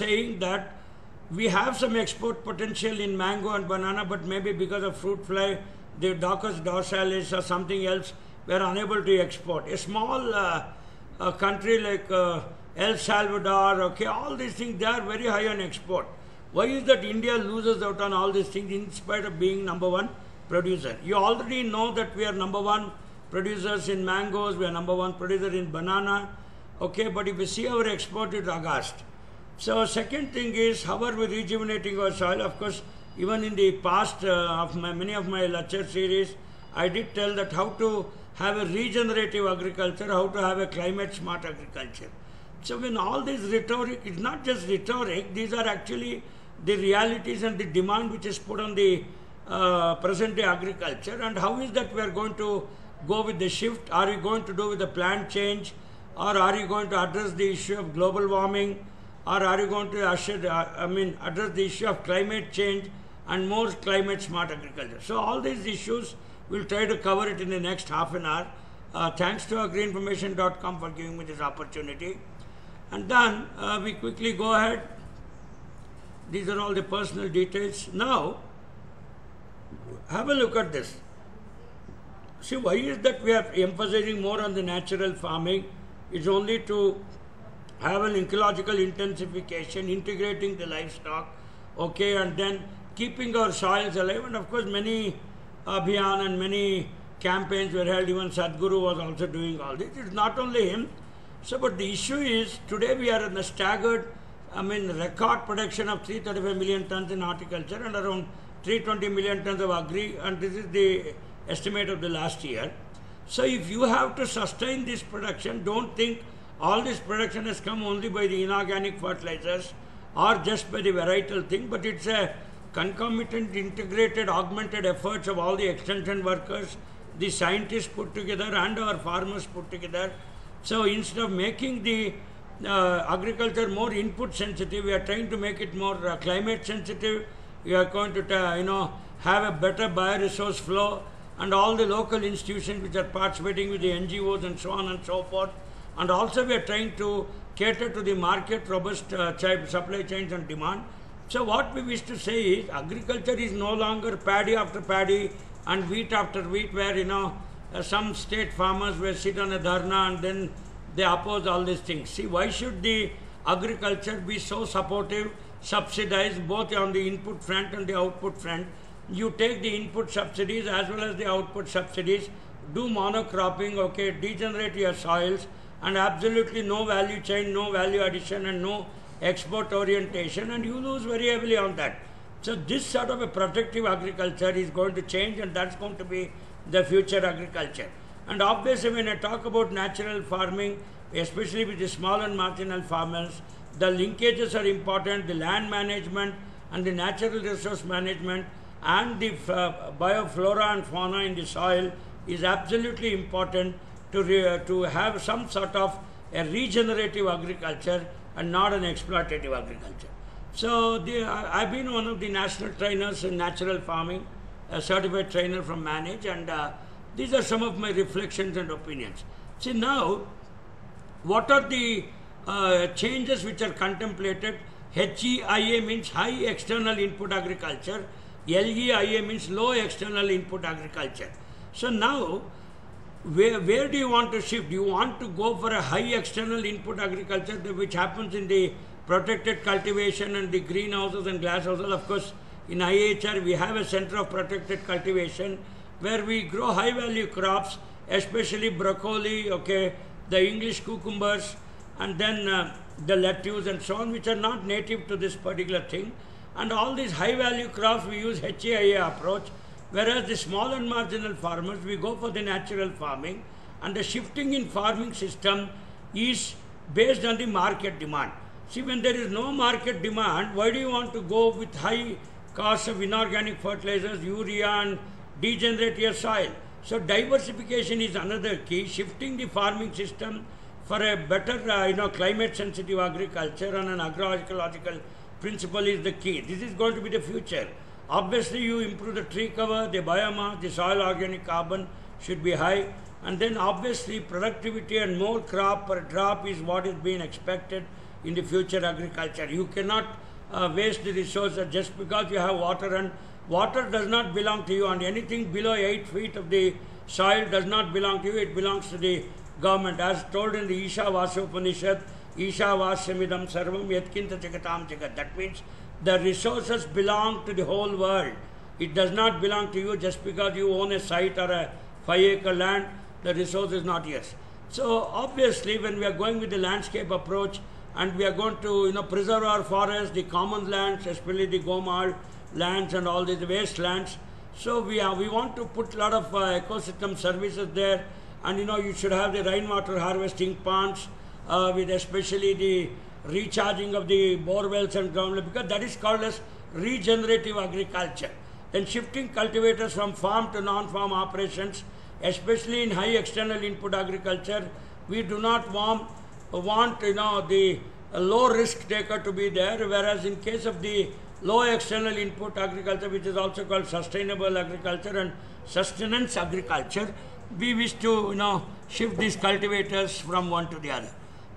saying that we have some export potential in mango and banana, but maybe because of fruit fly, the Docus dorsalis or something else, we are unable to export. A small country like El Salvador, okay, all these things, they are very high on export. Why is that India loses out on all these things in spite of being number one producer? You already know that we are number one producers in mangoes, we are number one producer in banana, okay, but if you see our export, it's aghast. So second thing is, how are we rejuvenating our soil? Of course, even in the past of many of my lecture series, I did tell that how to have a regenerative agriculture, how to have a climate smart agriculture. So when all this rhetoric, it's not just rhetoric, these are actually the realities and the demand which is put on the present day agriculture. And how is that we are going to go with the shift? Are we going to do with the plant change? Or are you going to address the issue of global warming? Or are you going to address the issue of climate change and more climate smart agriculture? So all these issues, we'll try to cover it in the next half an hour. Thanks to agriinformation.com for giving me this opportunity. And then we quickly go ahead. These are all the personal details. Now, have a look at this. See, why is that we are emphasizing more on the natural farming? It's only to have an ecological intensification, integrating the livestock, okay, and then keeping our soils alive. And of course, many abhiyan and many campaigns were held. Even Sadhguru was also doing all this. It's not only him. So, but the issue is, today we are in the staggered, record production of 335 million tons in horticulture and around 320 million tons of agri, and this is the estimate of the last year. So, if you have to sustain this production, don't think all this production has come only by the inorganic fertilizers or just by the varietal thing, but it's a concomitant, integrated, augmented efforts of all the extension workers, the scientists put together and our farmers put together. So instead of making the agriculture more input sensitive, we are trying to make it more climate sensitive. We are going to have a better bioresource flow, and all the local institutions which are participating with the NGOs and so on and so forth. And also we are trying to cater to the market robust supply chains and demand. So what we wish to say is, agriculture is no longer paddy after paddy and wheat after wheat, where some state farmers will sit on a dharna and then they oppose all these things. See, why should the agriculture be so supportive, subsidized both on the input front and the output front? You take the input subsidies as well as the output subsidies, do monocropping, okay, degenerate your soils, and absolutely no value chain, no value addition and no export orientation, and you lose very heavily on that. So this sort of a protective agriculture is going to change, and that's going to be the future agriculture. And obviously when I talk about natural farming, especially with the small and marginal farmers, the linkages are important, the land management and the natural resource management and the bioflora and fauna in the soil is absolutely important to have some sort of a regenerative agriculture and not an exploitative agriculture. So I've been one of the national trainers in natural farming, a certified trainer from Manage, and these are some of my reflections and opinions. See, now, what are the changes which are contemplated? HEIA means high external input agriculture, LEIA means low external input agriculture. So now, where do you want to shift? Do you want to go for a high external input agriculture, which happens in the protected cultivation and the greenhouses and glasshouses? Of course, in IIHR we have a center of protected cultivation where we grow high value crops, especially broccoli, okay, the English cucumbers, and then the lettuce and so on, which are not native to this particular thing. And all these high value crops we use HEIA approach, whereas the small and marginal farmers, we go for the natural farming, and the shifting in farming system is based on the market demand. See, when there is no market demand, why do you want to go with high costs of inorganic fertilizers, urea, and degenerate your soil? So diversification is another key, shifting the farming system for a better climate sensitive agriculture and an agroecological principle is the key. This is going to be the future. Obviously, you improve the tree cover, the biomass, the soil organic carbon should be high, and then obviously productivity and more crop per drop is what is being expected. in the future agriculture. You cannot waste the resources just because you have water, and water does not belong to you, and anything below 8 feet of the soil does not belong to you, it belongs to the government. As told in the Ishavasya Upanishad, Ishavasyamidam sarvam yatkinta jagatam jagat. That means the resources belong to the whole world. It does not belong to you just because you own a site or a 5-acre land, the resource is not yours. So obviously when we are going with the landscape approach and we are going to preserve our forests, the common lands, especially the Gomal lands and all these wastelands, so we want to put a lot of ecosystem services there, and you should have the rainwater harvesting ponds with especially the recharging of the bore wells and groundwater, because that is called as regenerative agriculture. Then shifting cultivators from farm to non-farm operations, especially in high external input agriculture, we do not want the low risk taker to be there, whereas in case of the low external input agriculture, which is also called sustainable agriculture and sustenance agriculture, we wish to shift these cultivators from one to the other.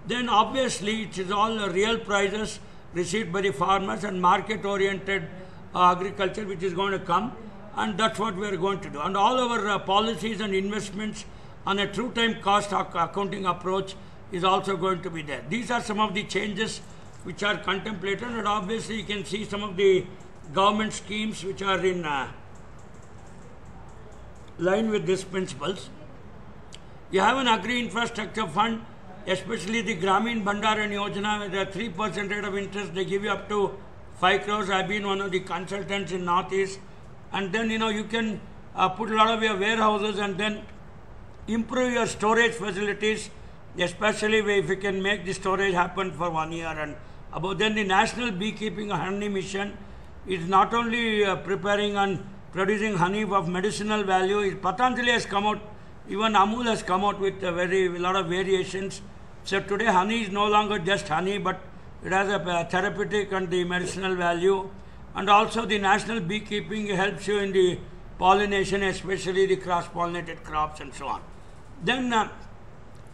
Then obviously it is all real prices received by the farmers and market oriented agriculture which is going to come, and that's what we are going to do. And all our policies and investments on a true time cost accounting approach is also going to be there. These are some of the changes which are contemplated, and obviously you can see some of the government schemes which are in line with these principles. You have an agri-infrastructure fund, especially the Gramin Bhandaran Yojana, with a 3% rate of interest. They give you up to 5 crores. I've been one of the consultants in Northeast. And then, you can put a lot of your warehouses and then improve your storage facilities, especially if you can make the storage happen for 1 year and above. Then the National Beekeeping Honey Mission is not only preparing and producing honey of medicinal value. Patanjali has come out, even Amul has come out with a lot of variations. So today honey is no longer just honey, but it has a therapeutic and the medicinal value. And also the national beekeeping helps you in the pollination, especially the cross-pollinated crops and so on. Then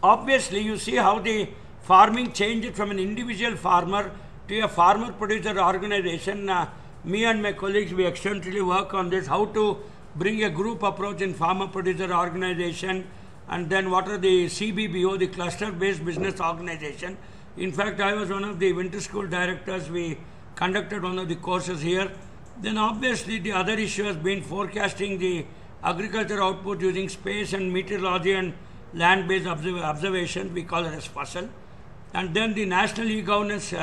obviously you see how the farming changed from an individual farmer to a farmer-producer organization. Me and my colleagues, we extensively work on this, how to bring a group approach in farmer-producer organization, and then what are the CBBO, the cluster-based business organization. In fact, I was one of the winter school directors. We conducted one of the courses here. Then obviously the other issue has been forecasting the agriculture output using space and meteorology and land-based observation. We call it as FUSL. And then the national e-governance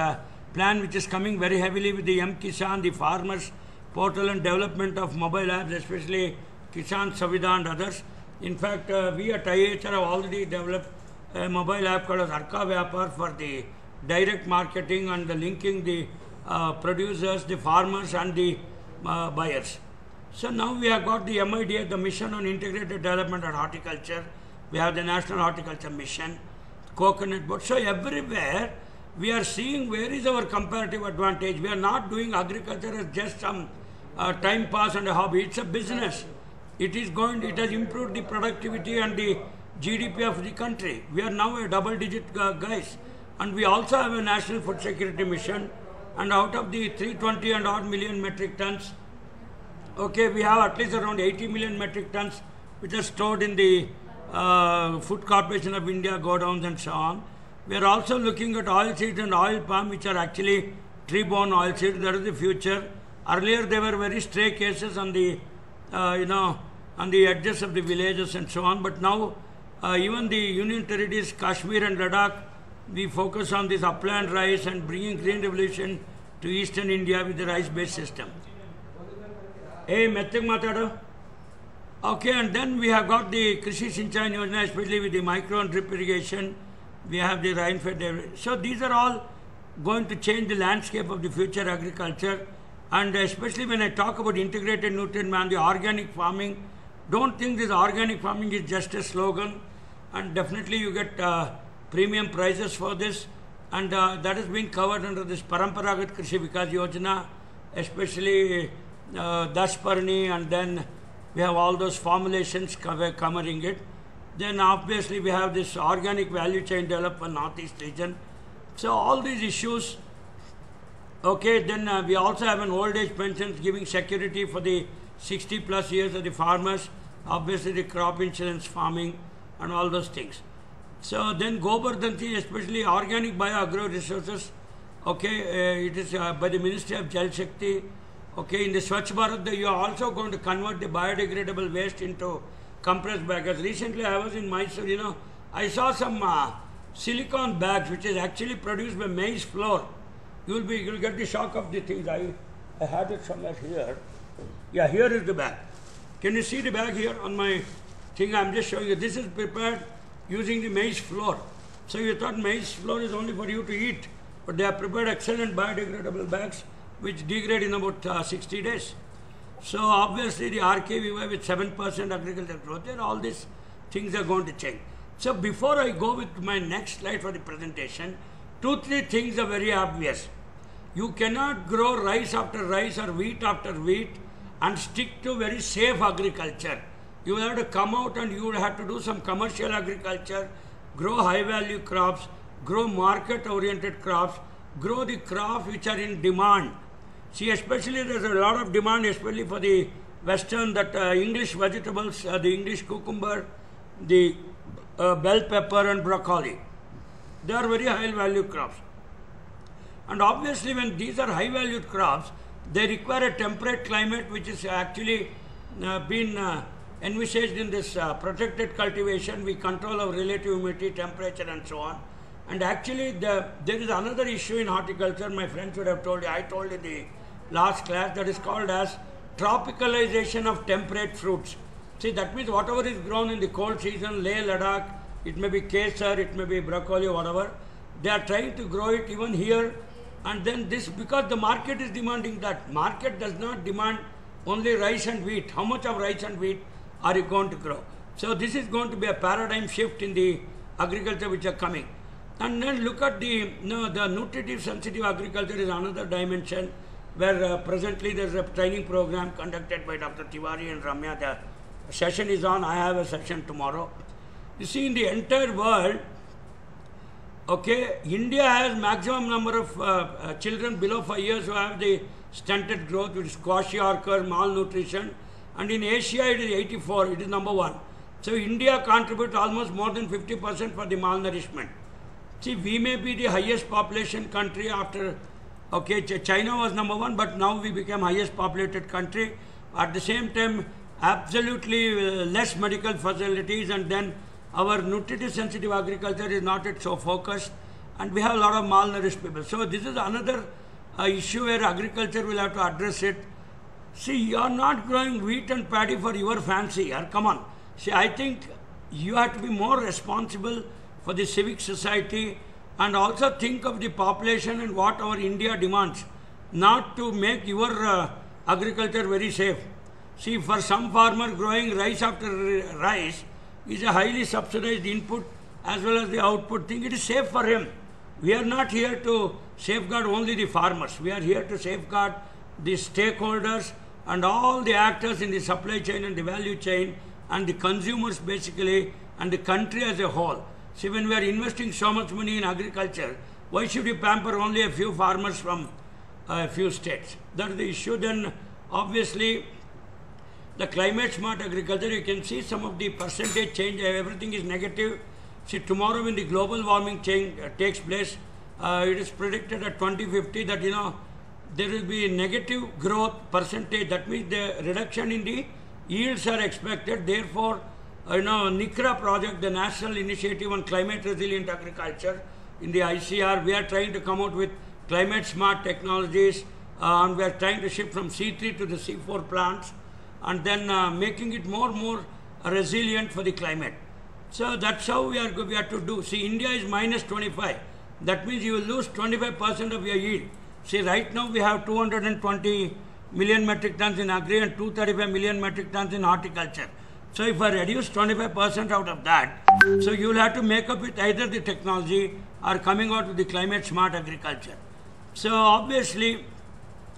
plan, which is coming very heavily with the M-Kisan, the farmers portal and development of mobile apps, especially Kisan Savida and others. In fact, we at IIHR have already developed a mobile app called as Arka Vyapar for the direct marketing and the linking the producers, the farmers and the buyers. So now we have got the MIDA, the Mission on Integrated Development and Horticulture. We have the National Horticulture Mission, Coconut Board. So everywhere we are seeing where is our comparative advantage. We are not doing agriculture as just some time pass and a hobby. It's a business. It has improved the productivity and the GDP of the country. We are now a double-digit guys. And we also have a National Food Security Mission. And out of the 320 and odd million metric tons, okay, we have at least around 80 million metric tons which are stored in the Food Corporation of India godowns and so on. We are also looking at oil seeds and oil palm, which are actually tree-borne oil seeds. That is the future. Earlier, there were very stray cases on the, on the edges of the villages and so on. But now, even the Union Territories, Kashmir and Ladakh, we focus on this upland rice and bringing green revolution to eastern India with the rice-based system. Hey, Mettek Matado. Okay, and then we have got the Krishi Sinchay Yojana, especially with the micro and drip irrigation. We have the rain-fed. So these are all going to change the landscape of the future agriculture. And especially when I talk about integrated nutrient man, the organic farming, don't think this organic farming is just a slogan. And definitely you get premium prices for this. And that has been covered under this Paramparagat Krishi Vikas Yojana, especially Dashparni, and then we have all those formulations covering it. Then obviously we have this organic value chain development for Northeast region. So all these issues, okay, then we also have an old age pensions giving security for the 60 plus years of the farmers, obviously the crop insurance, farming and all those things. So then Govardhanti, especially organic bio-agro resources, okay, it is by the Ministry of Jal Shakti. Okay, in the Swachh Bharat, you are also going to convert the biodegradable waste into compressed bags. Recently, I was in Mysore, I saw some silicone bags which is actually produced by maize flour. You'll get the shock of the things. I had it somewhere here. Yeah, here is the bag. Can you see the bag here on my thing? I'm just showing you. This is prepared using the maize flour. So you thought maize flour is only for you to eat, but they have prepared excellent biodegradable bags which degrade in about 60 days. So obviously the RKVY with 7% agriculture growth, and all these things are going to change. So before I go with my next slide for the presentation, 2-3 things are very obvious. You cannot grow rice after rice or wheat after wheat and stick to very safe agriculture. You will have to come out and you will have to do some commercial agriculture, grow high value crops, grow market oriented crops, grow the crops which are in demand. See, especially there is a lot of demand, especially for the western, that English vegetables, the English cucumber, the bell pepper and broccoli. They are very high value crops. And obviously when these are high valued crops, they require a temperate climate which is actually been envisaged in this protected cultivation. We control our relative humidity, temperature and so on. And actually there is another issue in horticulture, my friends would have told you, I told in the last class, that is called as tropicalization of temperate fruits. See, that means whatever is grown in the cold season, Leh, Ladakh, it may be kesar, it may be broccoli, whatever, they are trying to grow it even here. And then this, because the market is demanding that. Market does not demand only rice and wheat. How much of rice and wheat are you going to grow? So this is going to be a paradigm shift in the agriculture which are coming. And then look at the nutritive sensitive agriculture is another dimension where presently there is a training program conducted by Dr. Tiwari and Ramya. The session is on. I have a session tomorrow. You see, in the entire world, okay, India has maximum number of children below 5 years who have the stunted growth, which is kwashiorkor, malnutrition, and in Asia it is 84, it is number 1. So India contributes almost more than 50% for the malnourishment. See, we may be the highest population country after, okay, China was number 1, but now we became highest populated country. At the same time, absolutely less medical facilities, and then our nutritive sensitive agriculture is not yet so focused, and we have a lot of malnourished people. So this is another issue where agriculture will have to address it. See, you are not growing wheat and paddy for your fancy, or come on. See, I think you have to be more responsible for the civic society and also think of the population and what our India demands, not to make your agriculture very safe. See, for some farmer, growing rice after rice is a highly subsidized input as well as the output thing. It is safe for him. We are not here to safeguard only the farmers. We are here to safeguard the stakeholders and all the actors in the supply chain and the value chain and the consumers basically and the country as a whole. See, when we are investing so much money in agriculture, why should we pamper only a few farmers from a few states? That is the issue. Then obviously the climate smart agriculture, you can see some of the percentage change, everything is negative. See, tomorrow when the global warming change takes place, it is predicted at 2050 that, there will be negative growth percentage. That means the reduction in the yields are expected. Therefore, NICRA project, the National Initiative on Climate Resilient Agriculture in the ICR, we are trying to come out with climate smart technologies, and we are trying to shift from C3 to the C4 plants, and then making it more resilient for the climate. So that's how we have to do. See, India is minus 25. That means you will lose 25% of your yield. See, right now we have 220 million metric tons in agri and 235 million metric tons in horticulture. So if I reduce 25% out of that, so you will have to make up with either the technology or coming out with the climate smart agriculture. So obviously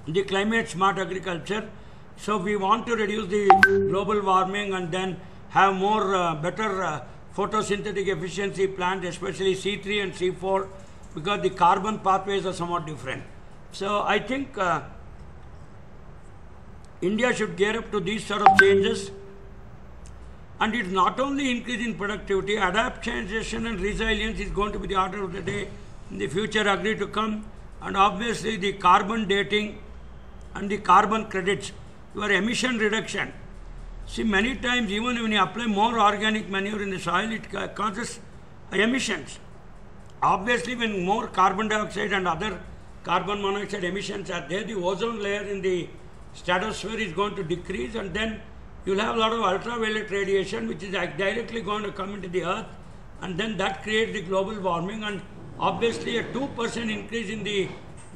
the climate smart agriculture, so we want to reduce the global warming and then have more better photosynthetic efficiency plant, especially C3 and C4, because the carbon pathways are somewhat different. So I think India should gear up to these sort of changes, and it's not only increase in productivity, adaptation and resilience is going to be the order of the day in the future agri to come, and obviously the carbon dating and the carbon credits, your emission reduction. See, many times even when you apply more organic manure in the soil, it causes emissions. Obviously, when more carbon dioxide and other carbon monoxide emissions are there, the ozone layer in the stratosphere is going to decrease, and then you'll have a lot of ultraviolet radiation which is directly going to come into the earth, and then that creates the global warming, and obviously a 2% increase in the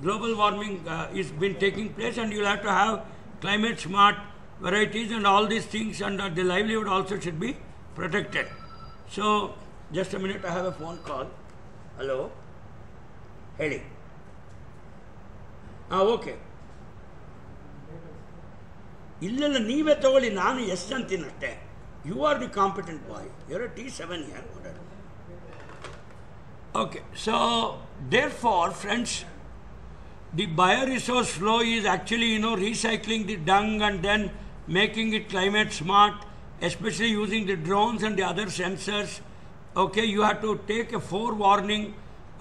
global warming is been taking place, and you'll have to have climate smart varieties and all these things, and the livelihood also should be protected. So, just a minute, I have a phone call. Hello? Heading. Okay. ಇಲ್ಲೆಲ್ಲ ನೀವೇ ತಗೊಳ್ಳಿ, ನಾನು ಎಷ್ಟು ಅಂತೀನಷ್ಟೇ. You are the competent boy. You're a T7 here. Okay, so therefore, friends, the bioresource flow is actually, recycling the dung and then making it climate smart, especially using the drones and the other sensors. Okay, you have to take a forewarning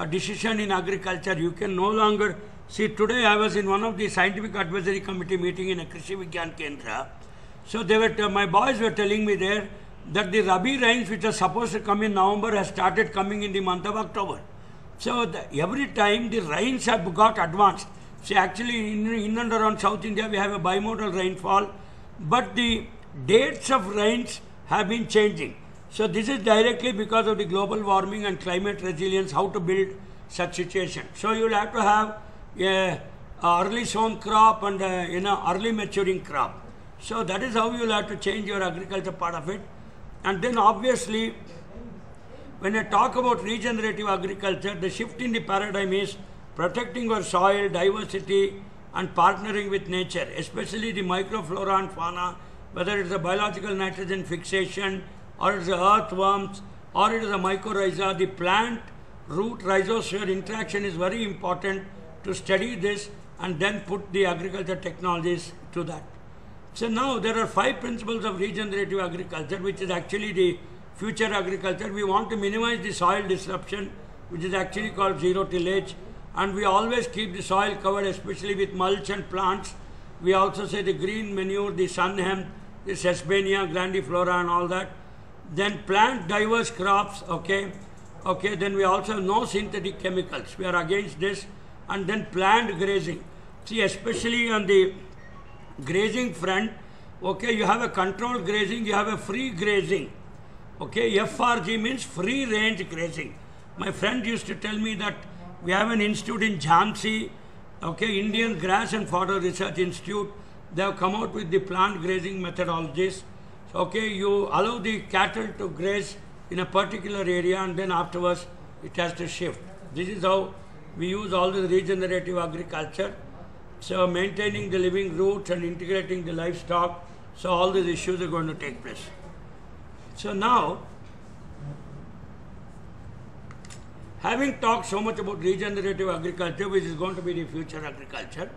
decision in agriculture. You can no longer see. Today I was in one of the scientific advisory committee meeting in a Krishi Vigyan Kendra. So my boys were telling me there that the Rabi rains which are supposed to come in November has started coming in the month of October. So every time the rains have got advanced. See, actually in and around South India we have a bimodal rainfall, but the dates of rains have been changing. So this is directly because of the global warming and climate resilience, how to build such situation. So you will have to have a early sown crop and early maturing crop. So that is how you will have to change your agriculture part of it. And then obviously, when I talk about regenerative agriculture, the shift in the paradigm is protecting your soil, diversity, and partnering with nature, especially the microflora and fauna, whether it is a biological nitrogen fixation, or it is the earthworms, or it is a mycorrhiza. The plant root rhizosphere interaction is very important to study this and then put the agriculture technologies to that. So now there are 5 principles of regenerative agriculture, which is actually the future agriculture. We want to minimize the soil disruption, which is actually called zero tillage, and we always keep the soil covered, especially with mulch and plants. We also say the green manure, the sun hemp, the sesbania, grandiflora and all that. Then plant diverse crops, okay. Then we also have no synthetic chemicals. We are against this. And then planned grazing. See, especially on the grazing front, okay, you have a controlled grazing, you have a free grazing. Okay, FRG means free range grazing. My friend used to tell me that we have an institute in Jhansi, okay, Indian Grass and Fodder Research Institute. They have come out with the plant grazing methodologies. Okay, you allow the cattle to graze in a particular area, and then afterwards it has to shift. This is how we use all the regenerative agriculture. So maintaining the living roots and integrating the livestock. So all these issues are going to take place. So now, having talked so much about regenerative agriculture, which is going to be the future agriculture,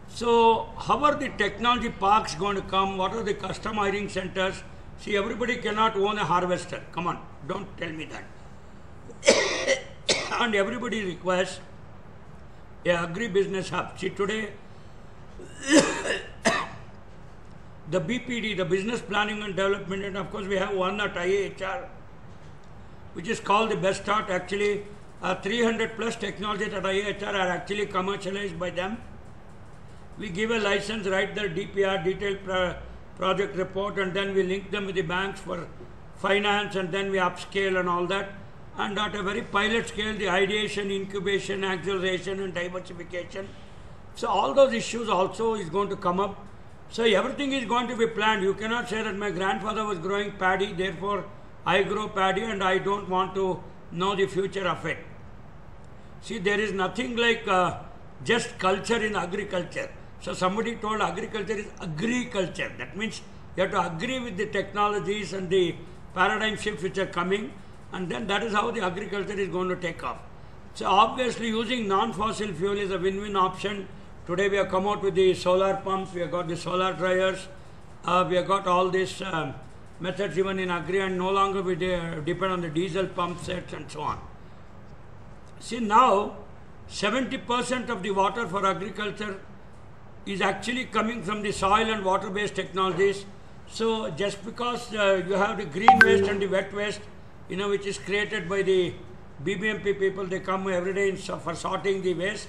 so how are the technology parks going to come? What are the custom hiring centers? See, everybody cannot own a harvester. Come on, don't tell me that. And everybody requires a agri-business hub. See, today, the BPD, the Business Planning and Development, and of course we have one at IIHR, which is called the best start. Actually, 300 plus technologies at IIHR are actually commercialized by them. We give a license, write their DPR, detailed project report, and then we link them with the banks for finance, and then we upscale and all that. And at a very pilot scale, the ideation, incubation, acceleration, and diversification. So all those issues also is going to come up. So everything is going to be planned. You cannot say that my grandfather was growing paddy, therefore I grow paddy and I don't want to know the future of it. See, there is nothing like just culture in agriculture. So somebody told agriculture is agriculture. That means you have to agree with the technologies and the paradigm shifts which are coming, and then that is how the agriculture is going to take off. So obviously using non-fossil fuel is a win-win option. Today we have come out with the solar pumps, we have got the solar dryers, we have got all these methods even in agri, and no longer we depend on the diesel pump sets and so on. See, now 70% of the water for agriculture is actually coming from the soil and water-based technologies. So just because you have the green waste and the wet waste, which is created by the BBMP people, they come every day for sorting the waste,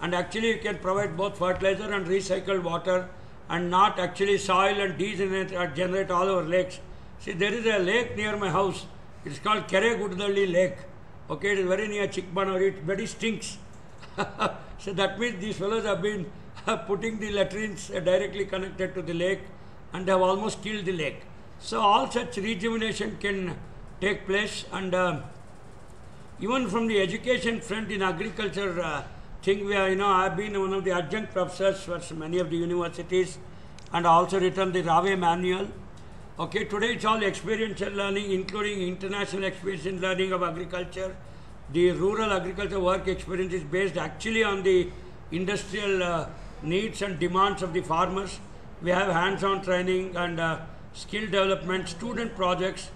and actually you can provide both fertilizer and recycled water, and not actually soil and degenerate all over lakes. See, there is a lake near my house. It's called Kere Gudalli Lake. Okay, it is very near Chikbanur. It very stinks. So that means these fellows have been putting the latrines directly connected to the lake, and they have almost killed the lake. So all such rejuvenation can take place, and even from the education front in agriculture thing, we are, I've been one of the adjunct professors for many of the universities, and also written the RAVE manual. Okay, today it's all experiential learning, including international experiential learning of agriculture. The rural agriculture work experience is based actually on the industrial needs and demands of the farmers. We have hands-on training and skill development, student projects.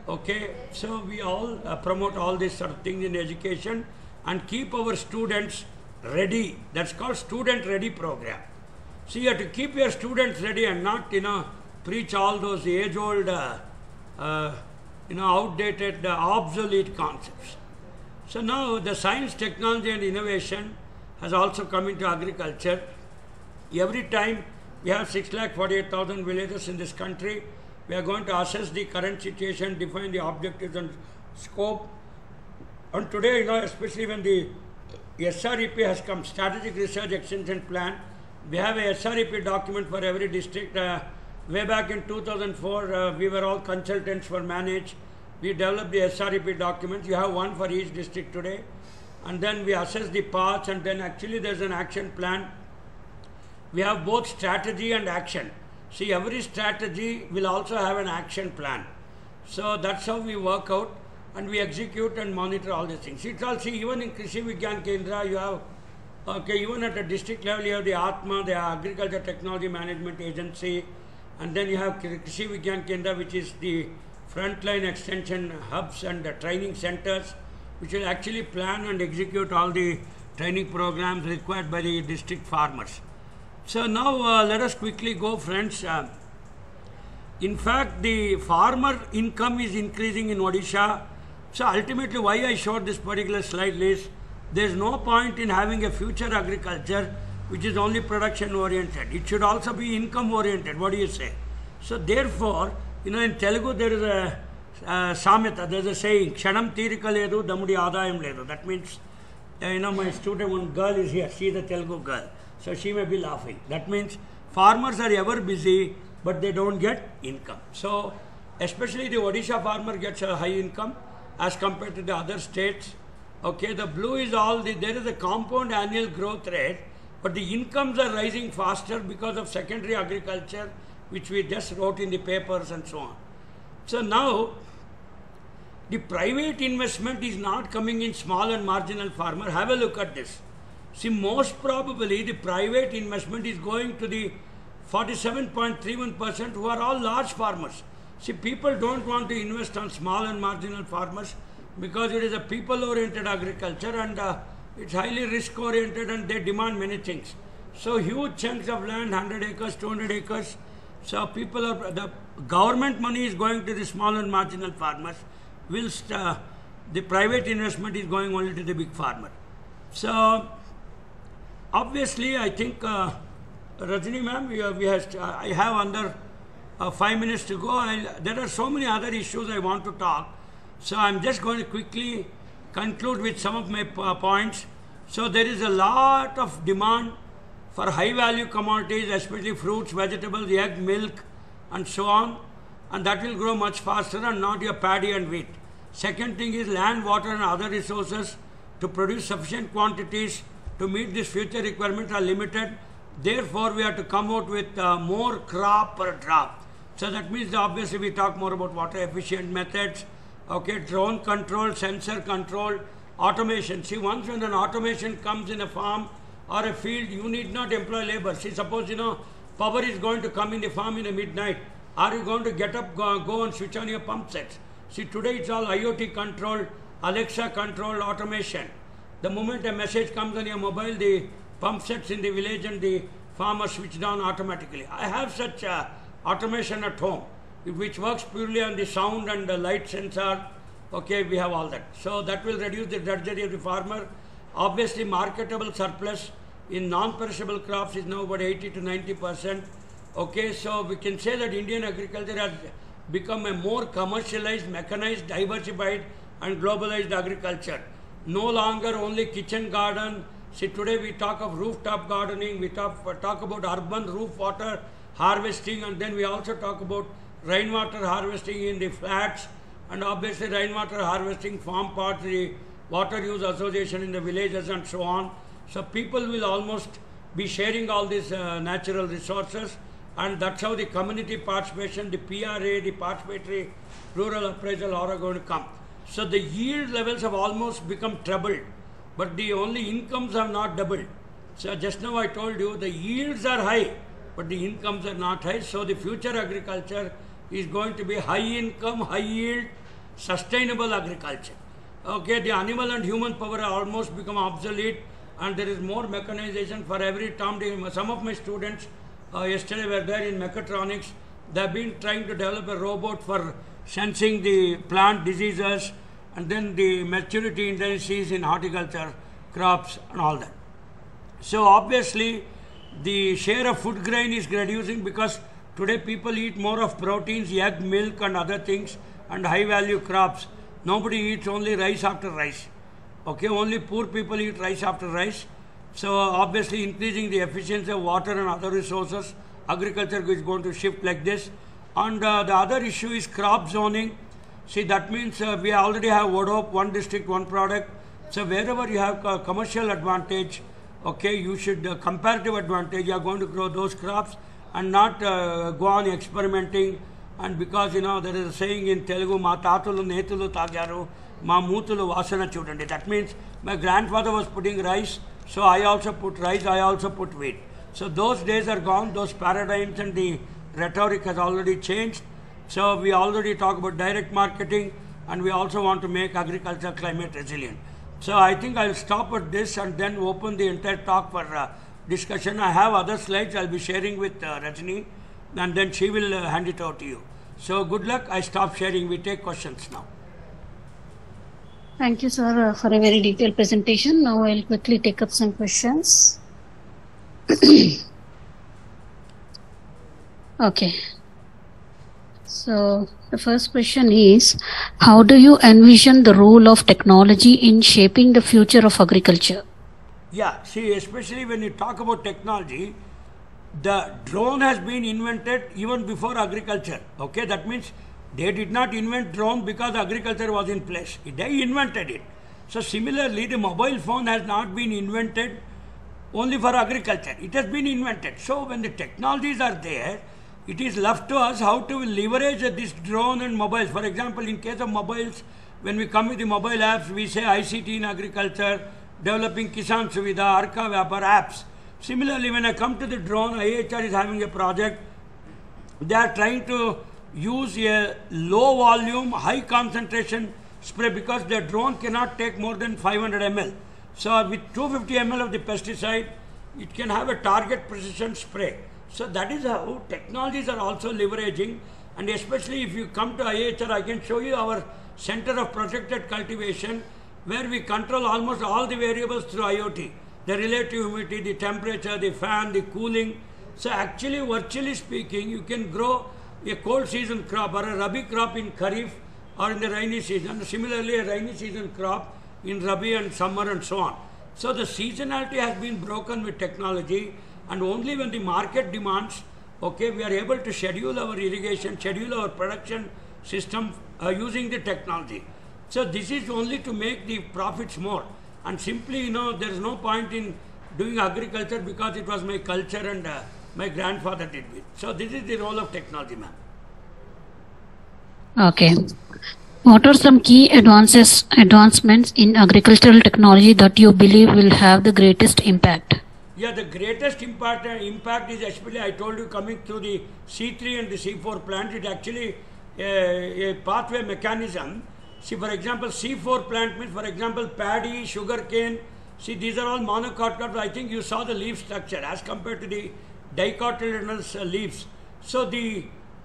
Okay, so we all promote all these sort of things in education and keep our students ready. That's called student ready program. So you have to keep your students ready and not, preach all those age-old, outdated, obsolete concepts. So now the science, technology and innovation has also come into agriculture. Every time we have 6,48,000 villages in this country, we are going to assess the current situation, define the objectives and scope. And today, especially when the SREP has come, Strategic Research Extension Plan, we have a SREP document for every district. Way back in 2004, we were all consultants for manage. We developed the SREP documents. You have one for each district today. And then we assess the paths, and then actually there's an action plan. We have both strategy and action. See, every strategy will also have an action plan. So that's how we work out, and we execute and monitor all these things. See, even in Krishi Vigyan Kendra, you have, even at the district level, you have the ATMA, the Agriculture Technology Management Agency, and then you have Krishi Vigyan Kendra, which is the frontline extension hubs and the training centers, which will actually plan and execute all the training programs required by the district farmers. So now let us quickly go, friends. In fact, the farmer income is increasing in Odisha. So ultimately, why I showed this particular slide is there is no point in having a future agriculture which is only production oriented. It should also be income oriented. What do you say? So therefore, in Telugu there is a samita, there is a saying, Kshanam tirika ledu, damudi adayam ledu. That means, my student, one girl is here, she is a Telugu girl. So she may be laughing. That means farmers are ever busy, but they don't get income. So especially the Odisha farmer gets a high income as compared to the other states. Okay, the blue is there is a compound annual growth rate, but the incomes are rising faster because of secondary agriculture, which we just wrote in the papers and so on. So now, the private investment is not coming in small and marginal farmer. Have a look at this. See, most probably the private investment is going to the 47.31% who are all large farmers. See, people don't want to invest on small and marginal farmers because it is a people-oriented agriculture, and it's highly risk-oriented, and they demand many things. So huge chunks of land, 100 acres, 200 acres. So the government money is going to the small and marginal farmers, whilst the private investment is going only to the big farmer. So obviously, I think Rajini ma'am, I have under 5 minutes to go. There are so many other issues I want to talk. So I'm just going to quickly conclude with some of my points. So there is a lot of demand for high value commodities, especially fruits, vegetables, egg, milk and so on. And that will grow much faster, and not your paddy and wheat. Second thing is land, water and other resources to produce sufficient quantities to meet this future requirement are limited. Therefore, we have to come out with more crop per drop. So that means obviously we talk more about water efficient methods, okay, drone control, sensor control, automation. See, once when an automation comes in a farm or a field, you need not employ labor. See, suppose, power is going to come in the farm in the midnight. Are you going to get up, go and switch on your pump sets? See, today it's all IoT controlled, Alexa controlled automation. The moment a message comes on your mobile, the pump sets in the village and the farmer switch down automatically. I have such automation at home, which works purely on the sound and the light sensor. Okay, we have all that. So that will reduce the drudgery of the farmer. Obviously, marketable surplus in non-perishable crops is now about 80 to 90%. Okay, so we can say that Indian agriculture has become a more commercialized, mechanized, diversified and globalized agriculture. No longer only kitchen garden. See, today we talk of rooftop gardening, we talk about urban roof water harvesting, and then we also talk about rainwater harvesting in the flats, and obviously rainwater harvesting farm parts, the water use association in the villages and so on. So people will almost be sharing all these natural resources, and that's how the community participation, the PRA, the participatory rural appraisal are going to come. So the yield levels have almost become trebled, but the only incomes have not doubled. So just now I told you the yields are high, but the incomes are not high. So the future agriculture is going to be high income, high yield, sustainable agriculture. Okay, the animal and human power are almost become obsolete, and there is more mechanization for every term. Some of my students yesterday were there in mechatronics. They have been trying to develop a robot for sensing the plant diseases and then the maturity indices in horticulture, crops and all that. So obviously the share of food grain is reducing because today people eat more of proteins, egg, milk and other things and high value crops. Nobody eats only rice after rice. Okay, only poor people eat rice after rice. So obviously increasing the efficiency of water and other resources, agriculture is going to shift like this. And the other issue is crop zoning. See, that means we already have WODOP, one district, one product. So wherever you have commercial advantage, okay, you should comparative advantage, you are going to grow those crops and not go on experimenting. And because, there is a saying in Telugu, Ma tatulu netulu tagaru, Ma mutulu vasana chudandi. That means my grandfather was putting rice, so I also put rice, I also put wheat. So those days are gone, those paradigms and the rhetoric has already changed. So we already talk about direct marketing, and we also want to make agriculture climate resilient. So I think I'll stop at this and then open the entire talk for discussion. I have other slides I'll be sharing with Rajni, and then she will hand it out to you. So good luck. I stop sharing. We take questions now. Thank you, sir, for a very detailed presentation. Now I'll quickly take up some questions. Okay. So the first question is, how do you envision the role of technology in shaping the future of agriculture? Yeah, see, especially when you talk about technology, the drone has been invented even before agriculture. Okay, that means they did not invent drone because agriculture was in place. They invented it. So similarly, the mobile phone has not been invented only for agriculture. It has been invented. So when the technologies are there, it is left to us how to leverage this drone and mobiles. For example, in case of mobiles, when we come with the mobile apps, we say ICT in agriculture, developing Kisan Suvidha, Arka Vyapar apps. Similarly, when I come to the drone, IIHR is having a project. They are trying to use a low volume, high concentration spray because the drone cannot take more than 500 ml. So with 250 ml of the pesticide, it can have a target precision spray. So that is how technologies are also leveraging, and especially if you come to IIHR, I can show you our Center of Protected Cultivation, where we control almost all the variables through IoT. The relative humidity, the temperature, the fan, the cooling. So actually, virtually speaking, you can grow a cold season crop or a Rabi crop in Kharif or in the rainy season. Similarly, a rainy season crop in Rabi and summer and so on. So the seasonality has been broken with technology. And only when the market demands, okay, we are able to schedule our irrigation, schedule our production system using the technology. So this is only to make the profits more. And simply, there is no point in doing agriculture because it was my culture and my grandfather did it. So this is the role of technology, ma'am. Okay. What are some key advancements in agricultural technology that you believe will have the greatest impact? Yeah, the greatest impact is especially, I told you, coming through the C3 and the C4 plant. It actually a pathway mechanism. See, for example, C4 plant means, for example, paddy, sugarcane. See, these are all monocotyledons. I think you saw the leaf structure as compared to the dicotyledonous leaves. So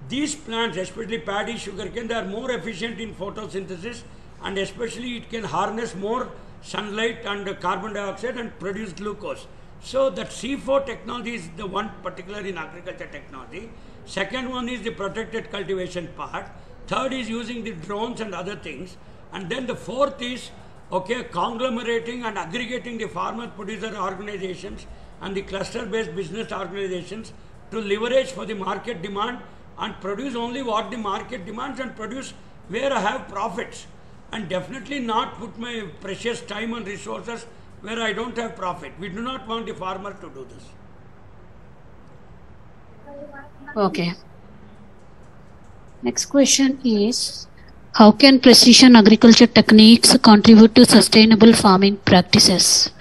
these plants, especially paddy, sugarcane, they are more efficient in photosynthesis, and especially it can harness more sunlight and carbon dioxide and produce glucose. So that C4 technology is the one particular in agriculture technology. Second one is the protected cultivation part. Third is using the drones and other things. And then the fourth is, okay, conglomerating and aggregating the farmer producer organizations and the cluster based business organizations to leverage for the market demand and produce only what the market demands and produce where I have profits, and definitely not put my precious time and resources where I don't have profit. We do not want the farmer to do this. Okay. Next question is, how can precision agriculture techniques contribute to sustainable farming practices?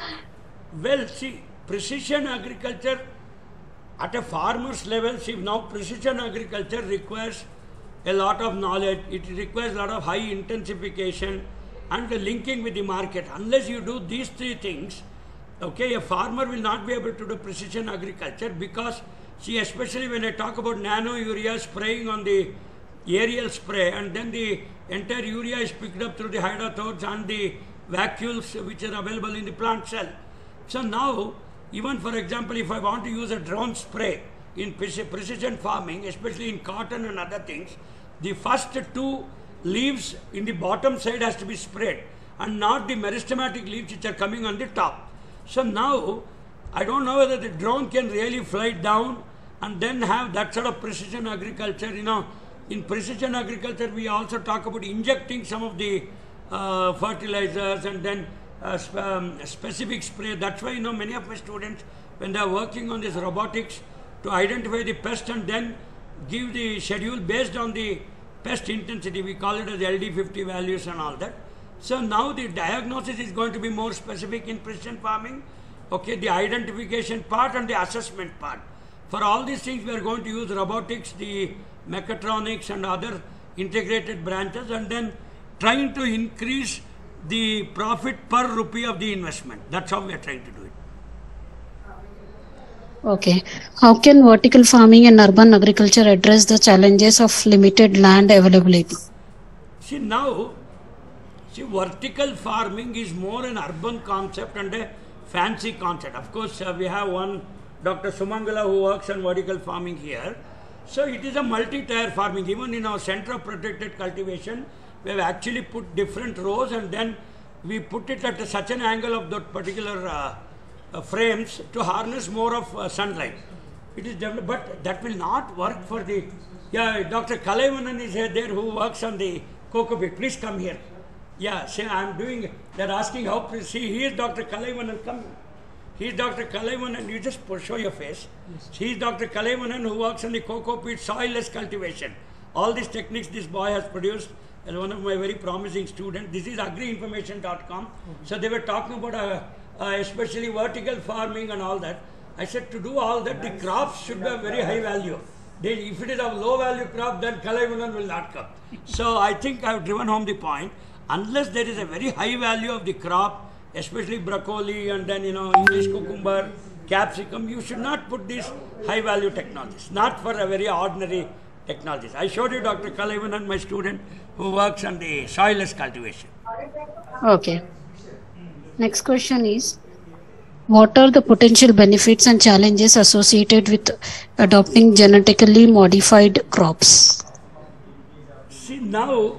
Well, see, precision agriculture at a farmer's level, see, now precision agriculture requires a lot of knowledge. It requires a lot of high intensification and the linking with the market. Unless you do these three things, okay, a farmer will not be able to do precision agriculture, because, see, especially when I talk about nano urea spraying on the aerial spray, and then the entire urea is picked up through the hydrothodes and the vacuoles which are available in the plant cell. So now, even for example, if I want to use a drone spray in precision farming, especially in cotton and other things, the first two leaves in the bottom side has to be sprayed and not the meristematic leaves which are coming on the top. So now, I don't know whether the drone can really fly down and then have that sort of precision agriculture. You know, in precision agriculture, we also talk about injecting some of the fertilizers and then specific spray. That's why, you know, many of my students, when they are working on this robotics to identify the pest and then give the schedule based on the pest intensity, we call it as LD50 values and all that. So now the diagnosis is going to be more specific in precision farming. Okay, the identification part and the assessment part. For all these things, we are going to use robotics, the mechatronics and other integrated branches, and then trying to increase the profit per rupee of the investment. That's how we are trying to do it. Okay. How can vertical farming and urban agriculture address the challenges of limited land availability? See, now, vertical farming is more an urban concept and a fancy concept. Of course, we have one Dr. Sumangala who works on vertical farming here. So it is a multi-tier farming. Even in our center of protected cultivation, we have actually put different rows and then we put it at such an angle of that particular frames to harness more of sunlight. It is developed, but that will not work for the, yeah, Dr. Kalaivanan is here there who works on the cocoa beet. Please come here. Yeah, see, I'm doing, they're asking how, see, he is Dr. Kalaivanan, come. He is Dr. Kalaivanan, you just show your face. Yes. He is Dr. Kalaivanan who works on the cocoa beet soilless cultivation. All these techniques this boy has produced, and one of my very promising students. This is agriinformation.com. So they were talking about especially vertical farming and all that. I said to do all that, the crops should have very high value. If it is a low value crop, then Kalaivanan will not come. So I think I have driven home the point. Unless there is a very high value of the crop, especially broccoli and then, you know, English cucumber, capsicum, you should not put these high value technologies, not for a very ordinary technologies. I showed you Dr. Kalaivanan, my student, who works on the soilless cultivation. Okay. Next question is, what are the potential benefits and challenges associated with adopting genetically modified crops? See, now,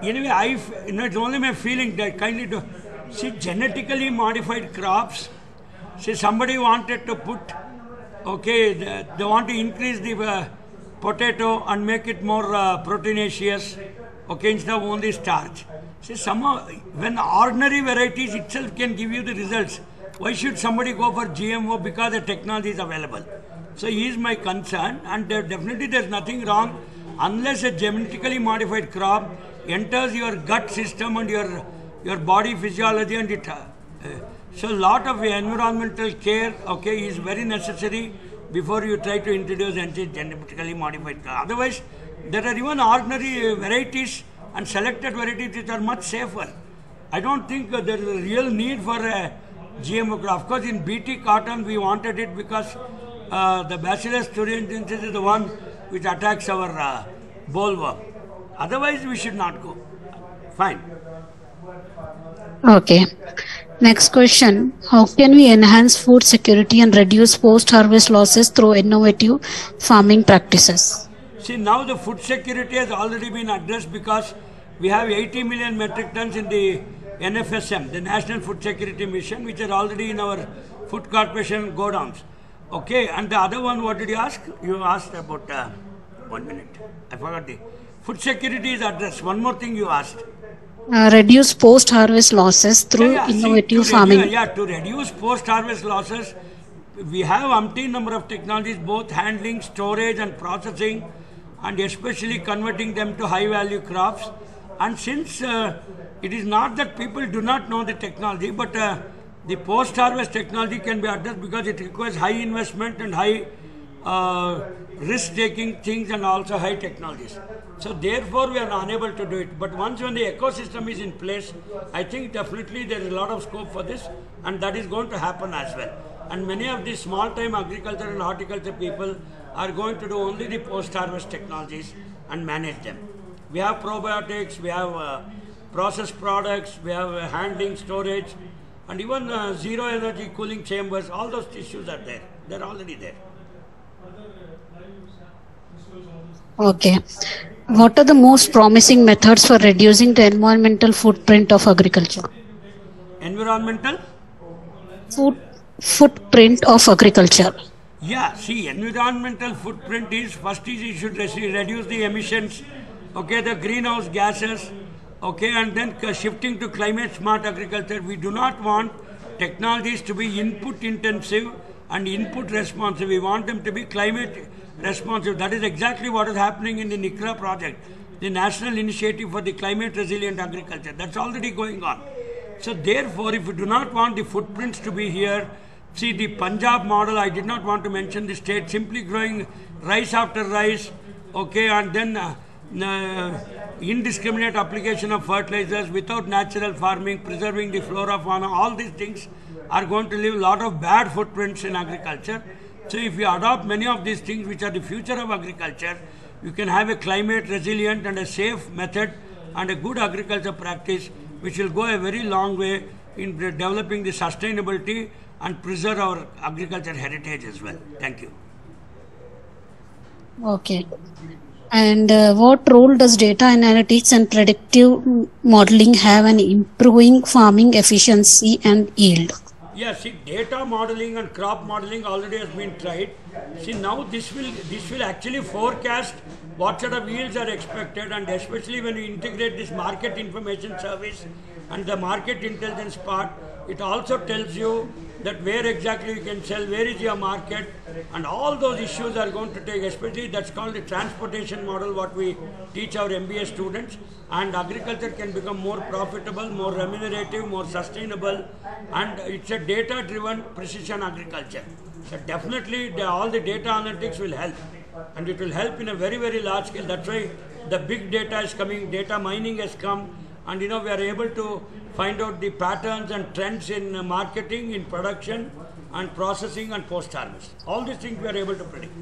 anyway, it's only my feeling that kindly to see gnetically modified crops. See, somebody wanted to put, okay, they want to increase the potato and make it more proteinaceous, okay, instead of only starch. See, somehow, when ordinary varieties itself can give you the results, why should somebody go for GMO? Because the technology is available. So, he is my concern, and definitely there is nothing wrong unless a genetically modified crop enters your gut system and your body physiology, and it so lot of environmental care, okay, is very necessary before you try to introduce genetically modified. Otherwise, there are even ordinary varieties and selected varieties which are much safer. I don't think there is a real need for a GMO crop. Of course, in BT cotton, we wanted it because the Bacillus thuringiensis is the one which attacks our bollworm. Otherwise, we should not go. Fine. Okay. Next question. How can we enhance food security and reduce post-harvest losses through innovative farming practices? See, now the food security has already been addressed because we have 80 million metric tons in the NFSM, the National Food Security Mission, which are already in our Food Corporation godowns. Okay, and the other one, what did you ask? You asked about, 1 minute, I forgot the, food security is addressed. One more thing you asked. Reduce post-harvest losses through innovative farming. To reduce post-harvest losses, we have umpteen number of technologies, both handling, storage and processing, and especially converting them to high-value crops. And since it is not that people do not know the technology, but the post-harvest technology can be addressed because it requires high investment and high risk-taking things and also high technologies. So therefore we are unable to do it. But once when the ecosystem is in place, I think definitely there is a lot of scope for this, and that is going to happen as well. And many of these small-time agriculture and horticulture people are going to do only the post-harvest technologies and manage them. We have probiotics, we have processed products, we have handling, storage, and even zero energy cooling chambers. All those issues are there. They're already there. Okay. What are the most promising methods for reducing the environmental footprint of agriculture? Environmental? Footprint of agriculture. Yeah, see, environmental footprint is, first is you should reduce the emissions, okay, the greenhouse gases, okay, and then shifting to climate smart agriculture. We do not want technologies to be input intensive and input responsive. We want them to be climate responsive. That is exactly what is happening in the NICRA project, the National Initiative for the Climate Resilient Agriculture. That's already going on. So therefore, if we do not want the footprints to be here, see the Punjab model, I did not want to mention the state, simply growing rice after rice, okay, and then indiscriminate application of fertilizers without natural farming, preserving the flora, fauna, all these things are going to leave a lot of bad footprints in agriculture. So if you adopt many of these things which are the future of agriculture, you can have a climate resilient and a safe method and a good agriculture practice which will go a very long way in developing the sustainability and preserve our agriculture heritage as well. Thank you. Okay. And what role does data analytics and predictive modeling have in improving farming efficiency and yield? Yeah, see, data modeling and crop modeling already has been tried. See, now this will actually forecast what sort of yields are expected, and especially when you integrate this market information service and the market intelligence part, it also tells you that where exactly you can sell, where is your market, and all those issues are going to take, especially that's called the transportation model, what we teach our MBA students, and agriculture can become more profitable, more remunerative, more sustainable, and it's a data-driven precision agriculture. So definitely all the data analytics will help, and it will help in a very, very large scale. That's why the big data is coming, data mining has come, and we are able to find out the patterns and trends in marketing, in production, and processing and post-harvest. All these things we are able to predict.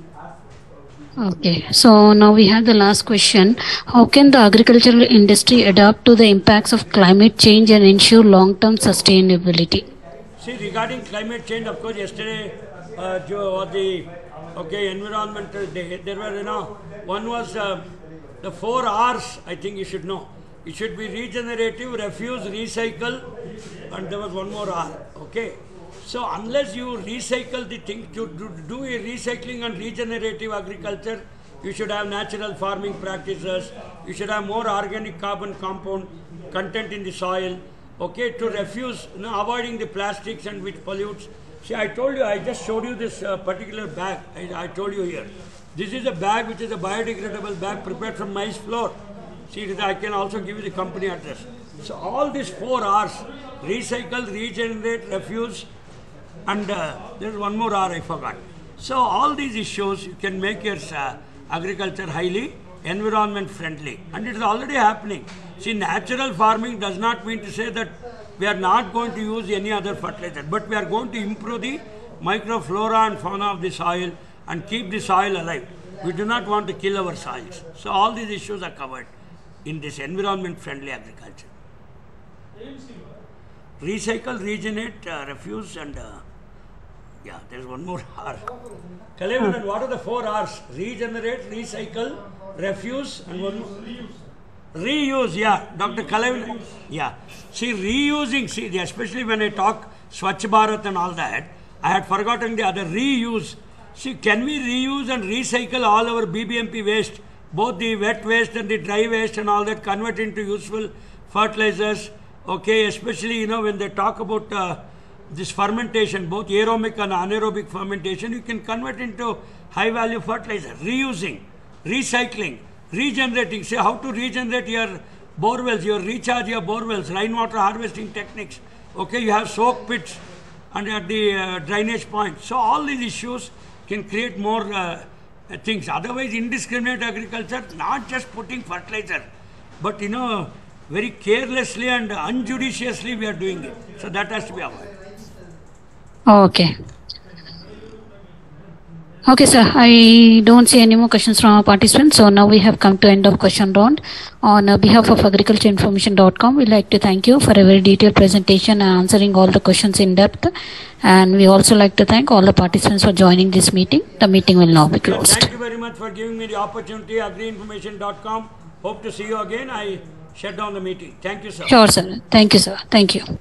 Okay, so now we have the last question. How can the agricultural industry adapt to the impacts of climate change and ensure long-term sustainability? See, regarding climate change, of course, yesterday was the environmental day. There were, one was the 4 R's, I think you should know. It should be regenerative, refuse, recycle, and there was one more R, okay. So unless you recycle the thing, to do a recycling and regenerative agriculture, you should have natural farming practices, you should have more organic carbon compound content in the soil, okay, to refuse, avoiding the plastics and which pollutes. See, I told you, I just showed you this particular bag, I told you here. This is a bag which is a biodegradable bag prepared from maize flour. See, I can also give you the company address. So all these 4 R's, recycle, regenerate, refuse, and there's one more R I forgot. So all these issues, you can make your agriculture highly environment friendly, and it is already happening. See, natural farming does not mean to say that we are not going to use any other fertilizer, but we are going to improve the microflora and fauna of the soil and keep the soil alive. We do not want to kill our soils. So all these issues are covered in this environment friendly agriculture. Recycle, regenerate, refuse, and yeah, there's one more R. Kalavinan, what are the 4 R's? Regenerate, recycle, refuse, and one more. Reuse, yeah. Dr. Kalavinan, yeah. See, reusing, see, especially when I talk Swachh Bharat and all that, I had forgotten the other, reuse. See, can we reuse and recycle all our BBMP waste, both the wet waste and the dry waste and all that, convert into useful fertilizers? Okay, especially, you know, when they talk about this fermentation, both aerobic and anaerobic fermentation, you can convert into high value fertilizer. Reusing, recycling, regenerating. Say how to regenerate your borewells, your recharge your borewells, rainwater harvesting techniques. Okay, you have soak pits and at the drainage point. So all these issues can create more things. Otherwise, indiscriminate agriculture, not just putting fertilizer, but you know, very carelessly and unjudiciously we are doing it. So that has to be avoided. Okay. Okay, sir. I don't see any more questions from our participants. So now we have come to end of question round. On behalf of agricultureinformation.com, we'd like to thank you for a very detailed presentation and answering all the questions in depth. And we also like to thank all the participants for joining this meeting. The meeting will now be closed. Thank you very much for giving me the opportunity. Agriinformation.com. Hope to see you again. I shut down the meeting. Thank you, sir. Sure, sir. Thank you, sir. Thank you.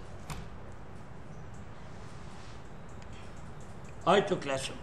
I took lesson.